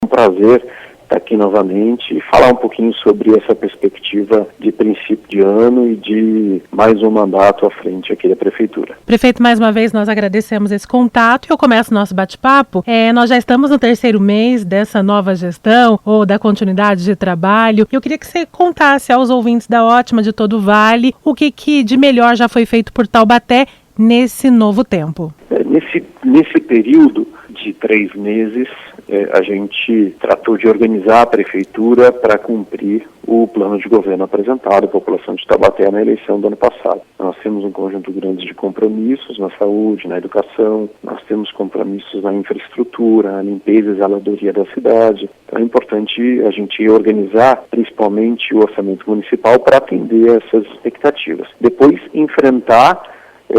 Um prazer estar aqui novamente e falar um pouquinho sobre essa perspectiva de princípio de ano e de mais um mandato à frente aqui da Prefeitura. Prefeito, mais uma vez nós agradecemos esse contato e eu começo o nosso bate-papo. Nós já estamos no 3º mês dessa nova gestão ou da continuidade de trabalho. Eu queria que você contasse aos ouvintes da Ótima de todo o Vale o que de melhor já foi feito por Taubaté nesse novo tempo. Nesse período de 3 meses, a gente tratou de organizar a Prefeitura para cumprir o plano de governo apresentado à população de Taubaté na eleição do ano passado. Nós temos um conjunto grande de compromissos na saúde, na educação, nós temos compromissos na infraestrutura, na limpeza e zeladoria da cidade. Então é importante a gente organizar principalmente o orçamento municipal para atender essas expectativas. Depois enfrentar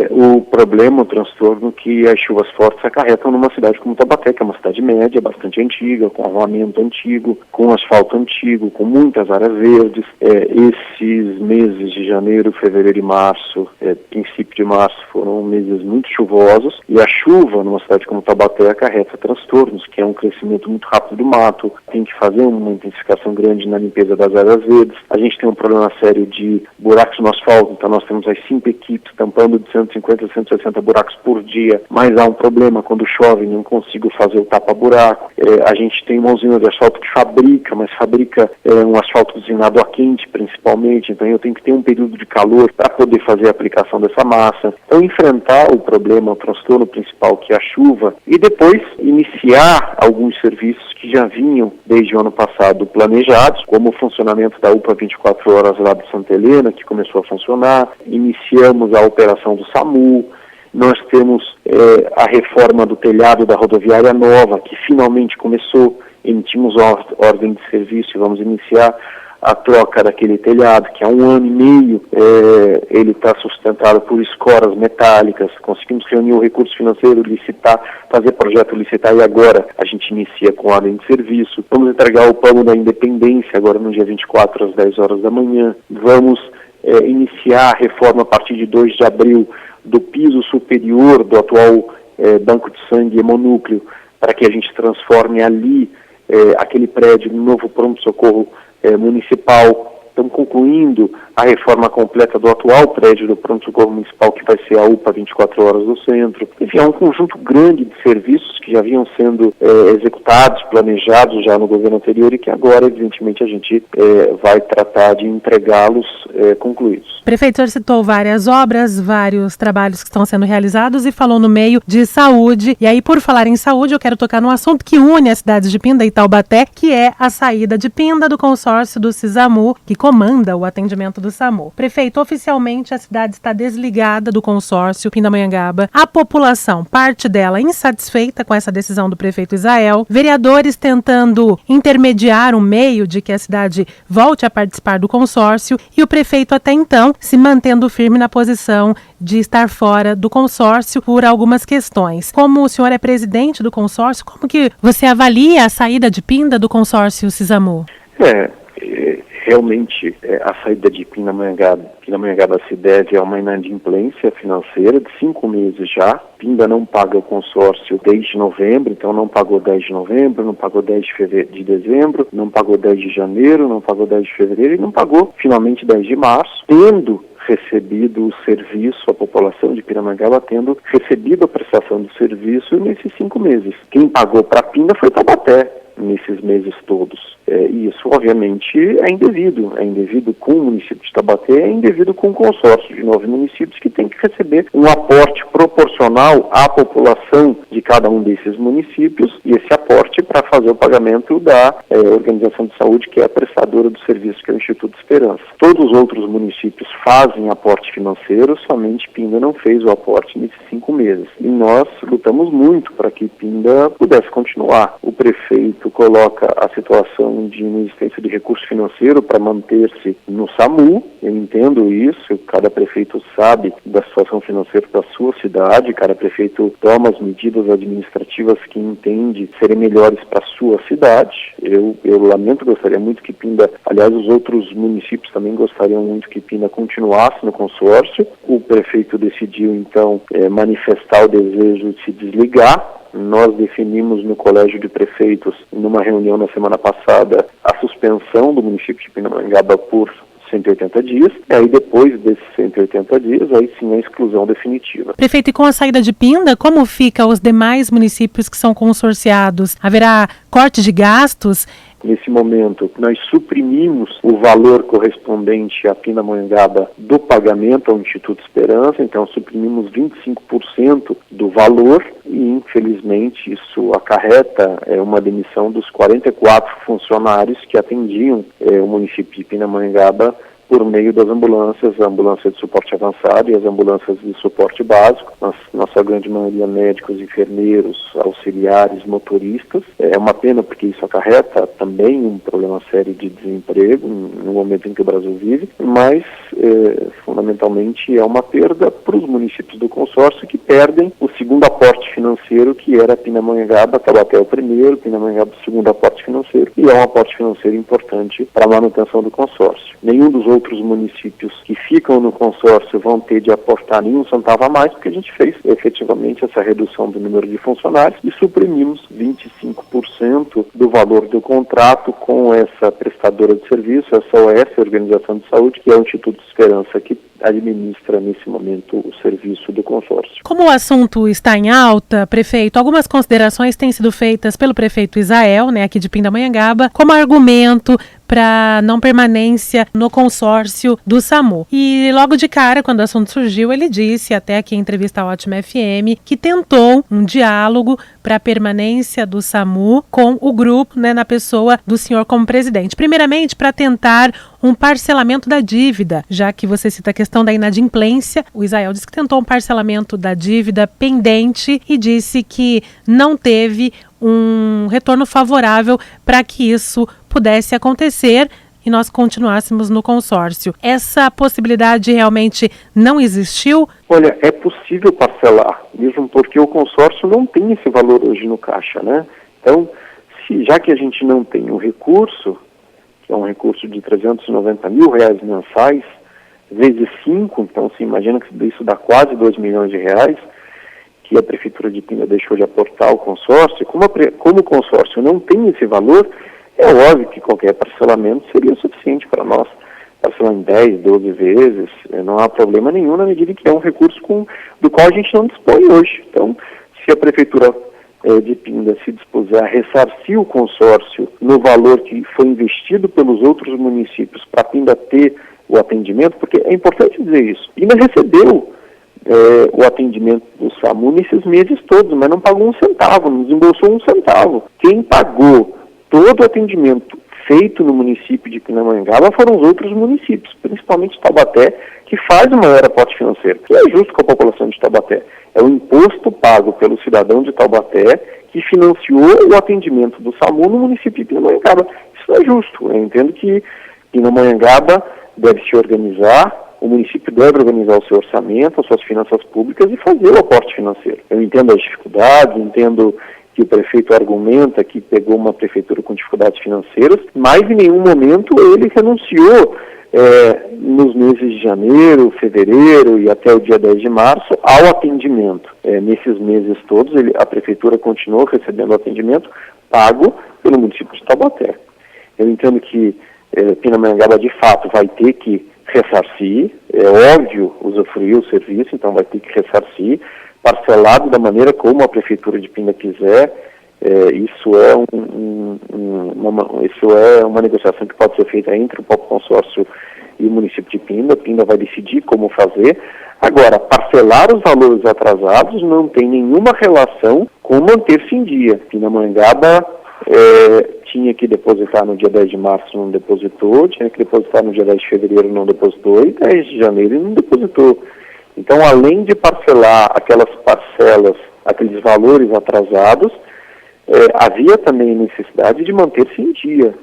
o problema, o transtorno que as chuvas fortes acarretam numa cidade como Taubaté, que é uma cidade média, bastante antiga, com arruamento antigo, com asfalto antigo, com muitas áreas verdes. Esses meses de janeiro, fevereiro e março, princípio de março, foram meses muito chuvosos, e a chuva numa cidade como Taubaté acarreta transtornos, que é um crescimento muito rápido do mato, tem que fazer uma intensificação grande na limpeza das áreas verdes. A gente tem um problema sério de buracos no asfalto, então nós temos as 5 equipes tampando de 150 a 160 buracos por dia, mas há um problema quando chove, não consigo fazer o tapa-buraco. A gente tem uma usina de asfalto que fabrica, mas fabrica um asfalto usinado a quente principalmente, então eu tenho que ter um período de calor para poder fazer a aplicação dessa massa. Então enfrentar o problema, o transtorno principal que é a chuva, e depois iniciar alguns serviços que já vinham desde o ano passado planejados, como o funcionamento da UPA 24 horas lá de Santa Helena, que começou a funcionar. Iniciamos a operação do SAMU, nós temos a reforma do telhado da rodoviária nova, que finalmente começou, emitimos ordem de serviço e vamos iniciar a troca daquele telhado, que há 1 ano e meio ele está sustentado por escoras metálicas. Conseguimos reunir o recurso financeiro, licitar, fazer projeto licitar, e agora a gente inicia com ordem de serviço. Vamos entregar o plano da independência agora no dia 24 às 10 horas da manhã. Vamos iniciar a reforma a partir de 2 de abril do piso superior do atual banco de sangue hemonúcleo, para que a gente transforme ali aquele prédio no novo pronto-socorro municipal. Estamos concluindo a reforma completa do atual prédio do pronto-socorro municipal, que vai ser a UPA 24 horas do centro. Enfim, há um conjunto grande de serviços que já vinham sendo executados, planejados já no governo anterior, e que agora, evidentemente, a gente vai tratar de entregá-los concluídos. Prefeito, o senhor citou várias obras, vários trabalhos que estão sendo realizados e falou no meio de saúde. E aí, por falar em saúde, eu quero tocar num assunto que une as cidades de Pinda e Taubaté, que é a saída de Pinda do consórcio do Cisamu, que comanda o atendimento do SAMU. Prefeito, oficialmente a cidade está desligada do consórcio Pindamonhangaba. A população, parte dela insatisfeita com essa decisão do prefeito Israel. Vereadores tentando intermediar um meio de que a cidade volte a participar do consórcio, e o prefeito até então se mantendo firme na posição de estar fora do consórcio por algumas questões. Como o senhor é presidente do consórcio, como que você avalia a saída de Pinda do consórcio Cisamu? Realmente, a saída de Pindamonhangaba se deve a uma inadimplência financeira de 5 meses já. Pinda não paga o consórcio desde novembro, então não pagou 10 de novembro, não pagou 10 de dezembro, não pagou 10 de janeiro, não pagou 10 de fevereiro e não pagou finalmente 10 de março, tendo recebido o serviço, a população de Pindamonhangaba tendo recebido a prestação do serviço nesses 5 meses. Quem pagou para Pinda foi Taubaté nesses meses todos. E isso, obviamente, é indevido com o município de Taubaté, é indevido com o consórcio de 9 municípios, que tem que receber um aporte proporcional à população de cada um desses municípios, e esse aporte para fazer o pagamento da organização de saúde, que é a prestadora do serviço, que é o Instituto Esperança. Todos os outros municípios fazem aporte financeiro, somente Pinda não fez o aporte nesses 5 meses. E nós lutamos muito para que Pinda pudesse continuar. O prefeito coloca a situação de inexistência de recurso financeiro para manter-se no SAMU. Eu entendo isso, cada prefeito sabe da situação financeira da sua cidade, cada prefeito toma as medidas administrativas que entende serem melhores para a sua cidade. Eu lamento, gostaria muito que Pinda Pinda, aliás, os outros municípios também gostariam muito que Pinda continuasse no consórcio. O prefeito decidiu, então, manifestar o desejo de se desligar. Nós definimos no Colégio de Prefeitos, numa reunião na semana passada, a suspensão do município de Pindamonhangaba por 180 dias, e aí depois desses 180 dias, aí sim a exclusão definitiva. Prefeito, e com a saída de Pinda, como fica os demais municípios que são consorciados? Haverá corte de gastos? Nesse momento, nós suprimimos o valor correspondente a Pindamonhangaba do pagamento ao Instituto Esperança, então suprimimos 25% do valor e, infelizmente, isso acarreta uma demissão dos 44 funcionários que atendiam o município de Pindamonhangaba por meio das ambulâncias, a ambulância de suporte avançado e as ambulâncias de suporte básico, na sua grande maioria médicos, enfermeiros, auxiliares, motoristas. É uma pena porque isso acarreta também um problema sério de desemprego no momento em que o Brasil vive, mas fundamentalmente é uma perda para os municípios do consórcio que perdem o segundo aporte financeiro, que era Pindamonhangaba, Taubaté o primeiro, Pindamonhangaba o segundo aporte financeiro, e é um aporte financeiro importante para a manutenção do consórcio. Nenhum dos outros municípios que ficam no consórcio vão ter de aportar nenhum centavo a mais, porque a gente fez efetivamente essa redução do número de funcionários e suprimimos 25% do valor do contrato com essa prestadora de serviço, essa OS, Organização de Saúde, que é o Instituto Esperança, que administra nesse momento o serviço do consórcio. Como o assunto está em alta, prefeito, algumas considerações têm sido feitas pelo prefeito Isael, aqui de Pindamonhangaba, como argumento para não permanência no consórcio do SAMU. E logo de cara, quando o assunto surgiu, ele disse, até aqui em entrevista à Ótima FM, que tentou um diálogo para a permanência do SAMU com o grupo, na pessoa do senhor como presidente. Primeiramente, para tentar um parcelamento da dívida, já que você cita a questão da inadimplência. O Isael disse que tentou um parcelamento da dívida pendente e disse que não teve um retorno favorável para que isso pudesse acontecer e nós continuássemos no consórcio. Essa possibilidade realmente não existiu? Olha, é possível parcelar, mesmo porque o consórcio não tem esse valor hoje no caixa, Então, já que a gente não tem um recurso, que é um recurso de R$390 mil mensais, vezes 5, então se imagina que isso dá quase R$2 milhões, que a Prefeitura de Pinda deixou de aportar ao consórcio. Como o consórcio não tem esse valor, é óbvio que qualquer parcelamento seria suficiente para nós. Parcelar em 10, 12 vezes, não há problema nenhum na medida que é um recurso do qual a gente não dispõe hoje. Então, se a Prefeitura de Pinda se dispuser a ressarcir o consórcio no valor que foi investido pelos outros municípios para Pinda ter o atendimento, porque é importante dizer isso, Pinda recebeu o atendimento do SAMU nesses meses todos, mas não pagou um centavo, não desembolsou um centavo. Quem pagou todo o atendimento feito no município de Pindamonhangaba foram os outros municípios, principalmente Taubaté, que faz o maior aporte financeiro, que é justo com a população de Taubaté. É o imposto pago pelo cidadão de Taubaté que financiou o atendimento do SAMU no município de Pindamonhangaba. Isso não é justo. Eu entendo que Pindamonhangaba deve se organizar, o município deve organizar o seu orçamento, as suas finanças públicas e fazer o aporte financeiro. Eu entendo as dificuldades, entendo que o prefeito argumenta que pegou uma prefeitura com dificuldades financeiras, mas em nenhum momento ele renunciou nos meses de janeiro, fevereiro e até o dia 10 de março ao atendimento. Nesses meses todos a prefeitura continuou recebendo o atendimento pago pelo município de Taubaté. Eu entendo que Pindamonhangaba de fato vai ter que ressarcir, é óbvio usufruir o serviço, então vai ter que ressarcir, parcelado da maneira como a Prefeitura de Pinda quiser. Isso é uma negociação que pode ser feita entre o próprio consórcio e o município de Pinda. Pinda vai decidir como fazer. Agora, parcelar os valores atrasados não tem nenhuma relação com manter-se em dia. Pindamonhangaba tinha que depositar no dia 10 de março, não depositou, tinha que depositar no dia 10 de fevereiro, não depositou, e 10 de janeiro não depositou. Então, além de parcelar aquelas parcelas, aqueles valores atrasados, havia também necessidade de manter-se em dia.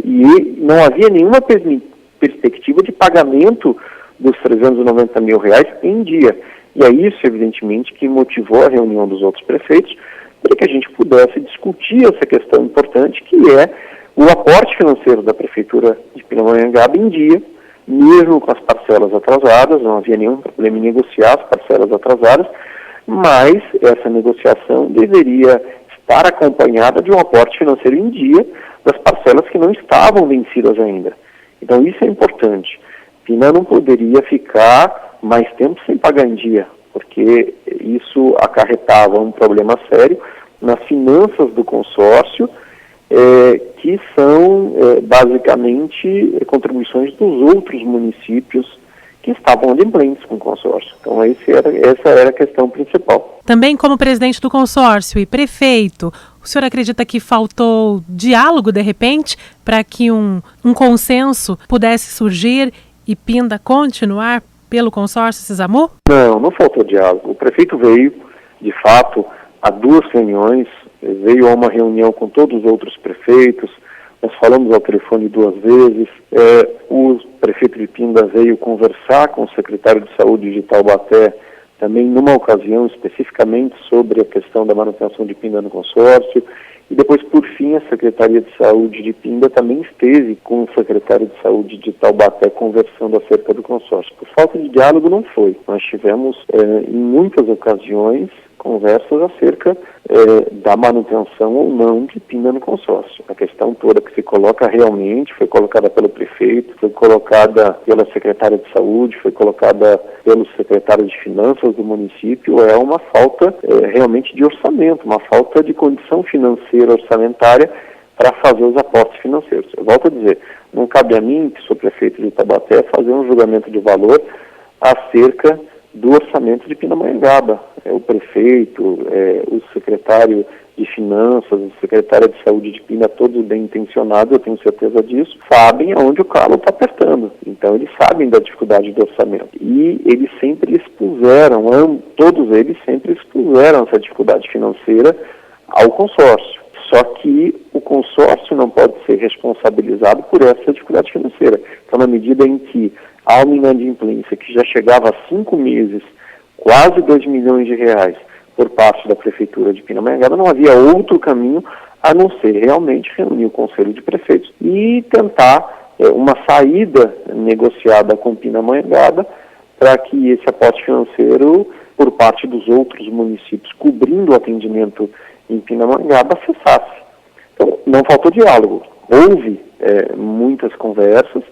E não havia nenhuma perspectiva de pagamento dos R$390 mil em dia. E é isso, evidentemente, que motivou a reunião dos outros prefeitos, para que a gente pudesse discutir essa questão importante, que é o aporte financeiro da Prefeitura de Pindamonhangaba em dia, mesmo com as parcelas atrasadas, não havia nenhum problema em negociar as parcelas atrasadas, mas essa negociação deveria estar acompanhada de um aporte financeiro em dia das parcelas que não estavam vencidas ainda. Então isso é importante. Pina não poderia ficar mais tempo sem pagar em dia, porque isso acarretava um problema sério nas finanças do consórcio, que são basicamente contribuições dos outros municípios que estavam adimplentes com o consórcio. Então essa era a questão principal. Também como presidente do consórcio e prefeito, o senhor acredita que faltou diálogo, de repente, para que um consenso pudesse surgir e Pinda continuar pelo consórcio Cisamu? Não faltou diálogo. O prefeito veio, de fato, a 2 reuniões, veio a uma reunião com todos os outros prefeitos, nós falamos ao telefone 2 vezes, o prefeito de Pinda veio conversar com o secretário de Saúde de Taubaté, também numa ocasião especificamente sobre a questão da manutenção de Pinda no consórcio, e depois, por fim, a Secretaria de Saúde de Pinda também esteve com o secretário de Saúde de Taubaté conversando acerca do consórcio. Por falta de diálogo não foi. Nós tivemos, em muitas ocasiões, conversas acerca da manutenção ou não de Pinda no consórcio. A questão toda que se coloca realmente foi colocada pelo prefeito, foi colocada pela secretária de saúde, foi colocada pelo secretário de finanças do município, é uma falta realmente de orçamento, uma falta de condição financeira orçamentária para fazer os aportes financeiros. Eu volto a dizer, não cabe a mim, que sou prefeito de Taubaté, fazer um julgamento de valor acerca do orçamento de Pindamonhangaba. O prefeito, o secretário de Finanças, o secretário de Saúde de Pinda, todos bem intencionados, eu tenho certeza disso, sabem aonde o calo está apertando. Então eles sabem da dificuldade do orçamento. E eles sempre expuseram, todos eles sempre expuseram essa dificuldade financeira ao consórcio. Só que o consórcio não pode ser responsabilizado por essa dificuldade financeira. Então, na medida em que há uma inadimplência que já chegava a 5 meses, quase 2 milhões de reais, por parte da Prefeitura de Pindamonhangaba, não havia outro caminho a não ser realmente reunir o Conselho de Prefeitos e tentar uma saída negociada com Pindamonhangaba para que esse aporte financeiro, por parte dos outros municípios, cobrindo o atendimento em Pindamonhangaba, cessasse. Então, não faltou diálogo. Houve muitas conversas,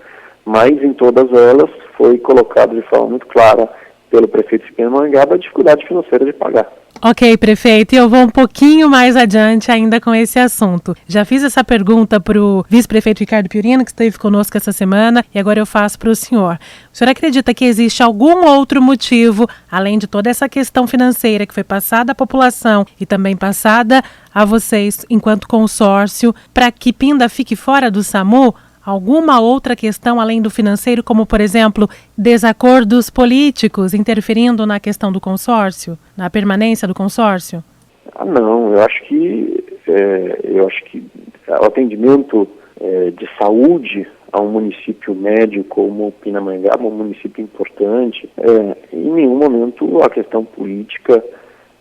mas em todas elas foi colocado de forma muito clara pelo prefeito de Pindamonhangaba a dificuldade financeira de pagar. Ok, prefeito, e eu vou um pouquinho mais adiante ainda com esse assunto. Já fiz essa pergunta para o vice-prefeito Ricardo Piorino, que esteve conosco essa semana, e agora eu faço para o senhor. O senhor acredita que existe algum outro motivo, além de toda essa questão financeira que foi passada à população e também passada a vocês enquanto consórcio, para que Pinda fique fora do SAMU? Alguma outra questão além do financeiro, como, por exemplo, desacordos políticos interferindo na questão do consórcio, na permanência do consórcio? Não, eu acho que o atendimento de saúde a um município médio como Pindamonhangaba, um município importante, em nenhum momento a questão política,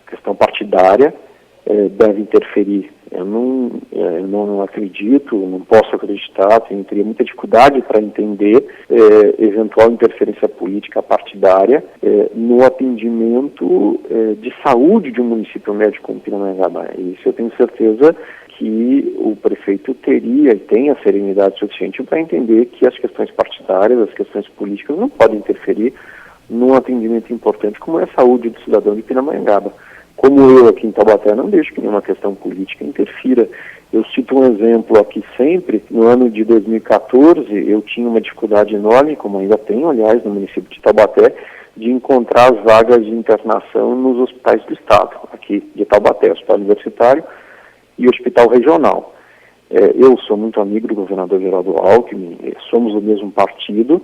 a questão partidária deve interferir. Eu não acredito, não posso acreditar, teria muita dificuldade para entender eventual interferência política partidária no atendimento de saúde de um município médio como Pindamonhangaba. Isso eu tenho certeza que o prefeito teria e tem a serenidade suficiente para entender que as questões partidárias, as questões políticas não podem interferir num atendimento importante como é a saúde do cidadão de Pindamonhangaba. Como eu aqui em Taubaté não deixo que nenhuma questão política interfira. Eu cito um exemplo aqui sempre. No ano de 2014, eu tinha uma dificuldade enorme, como ainda tenho, aliás, no município de Taubaté, de encontrar as vagas de internação nos hospitais do Estado, aqui de Taubaté, Hospital Universitário e Hospital Regional. Eu sou muito amigo do governador Geraldo Alckmin, somos do mesmo partido,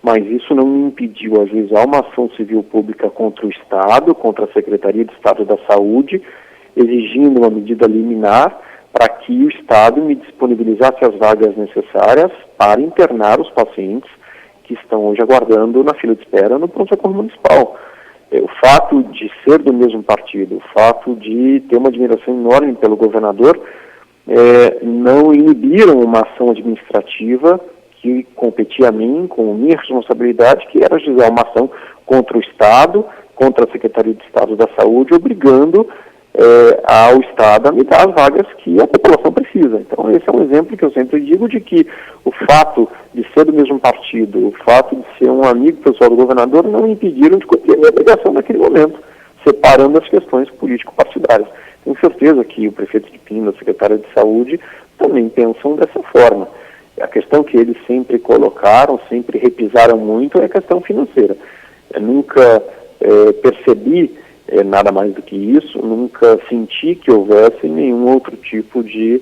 mas isso não me impediu ajuizar uma ação civil pública contra o Estado, contra a Secretaria de Estado da Saúde, exigindo uma medida liminar para que o Estado me disponibilizasse as vagas necessárias para internar os pacientes que estão hoje aguardando na fila de espera no pronto-socorro municipal. O fato de ser do mesmo partido, o fato de ter uma admiração enorme pelo governador, não inibiram uma ação administrativa que competia a mim, com minha responsabilidade, que era ajuizar uma ação contra o Estado, contra a Secretaria de Estado da Saúde, obrigando ao Estado a me dar as vagas que a população precisa. Então, esse é um exemplo que eu sempre digo de que o fato de ser do mesmo partido, o fato de ser um amigo pessoal do governador, não me impediram de cumprir a minha obrigação naquele momento, separando as questões político-partidárias. Tenho certeza que o prefeito de Pinda, a secretária de Saúde, também pensam dessa forma. A questão que eles sempre colocaram, sempre repisaram muito, é a questão financeira. Eu nunca percebi nada mais do que isso, nunca senti que houvesse nenhum outro tipo de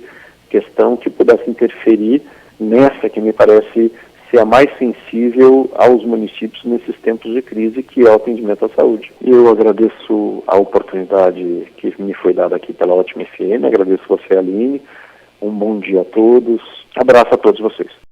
questão que pudesse interferir nessa que me parece ser a mais sensível aos municípios nesses tempos de crise, que é o atendimento à saúde. Eu agradeço a oportunidade que me foi dada aqui pela Ótima FM, agradeço você, Aline, um bom dia a todos, abraço a todos vocês.